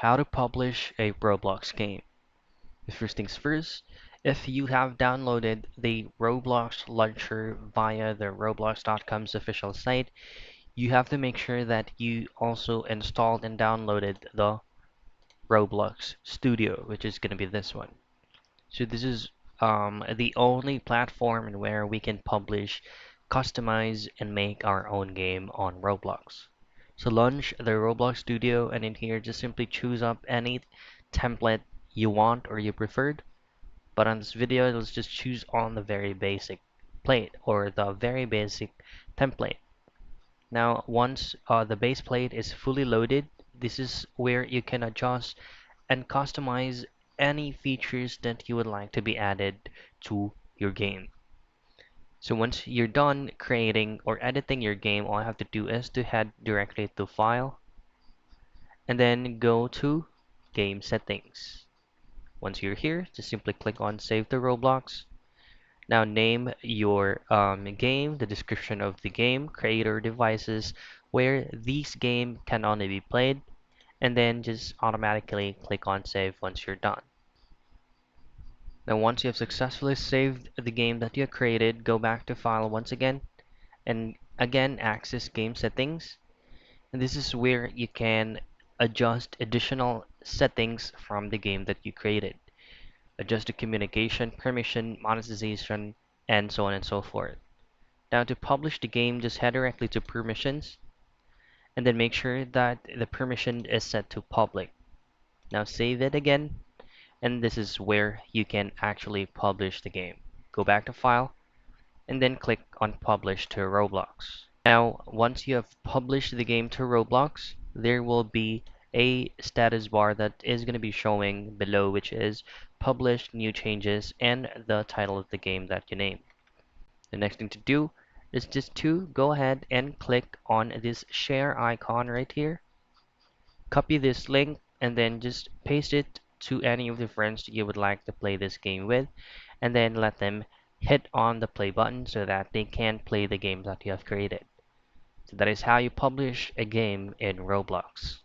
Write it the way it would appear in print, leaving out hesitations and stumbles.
How to publish a Roblox game. First things first, if you have downloaded the Roblox launcher via the roblox.com's official site, you have to make sure that you also installed and downloaded the Roblox Studio, which is going to be this one. So this is the only platform where we can publish, customize, and make our own game on Roblox. So launch the Roblox Studio, and in here just simply choose up any template you want or you preferred. But on this video, let's just choose on the very basic plate or the very basic template. Now, once the base plate is fully loaded, this is where you can adjust and customize any features that you would like to be added to your game. So once you're done creating or editing your game, all I have to do is to head directly to File and then go to Game Settings. Once you're here, just simply click on Save to Roblox. Now name your game, the description of the game, creator devices, where this game can only be played, and then just automatically click on Save once you're done. Now once you have successfully saved the game that you have created, go back to File once again, and again access Game Settings. And this is where you can adjust additional settings from the game that you created. Adjust the communication, permission, monetization, and so on and so forth. Now to publish the game, just head directly to permissions and then make sure that the permission is set to public. Now save it again, and this is where you can actually publish the game. Go back to File and then click on Publish to Roblox. Now, once you have published the game to Roblox, there will be a status bar that is going to be showing below, which is Published, New Changes, and the title of the game that you name. The next thing to do is just to go ahead and click on this share icon right here. Copy this link and then just paste it to any of the friends you would like to play this game with, and then let them hit on the play button so that they can play the game that you have created. So that is how you publish a game in Roblox.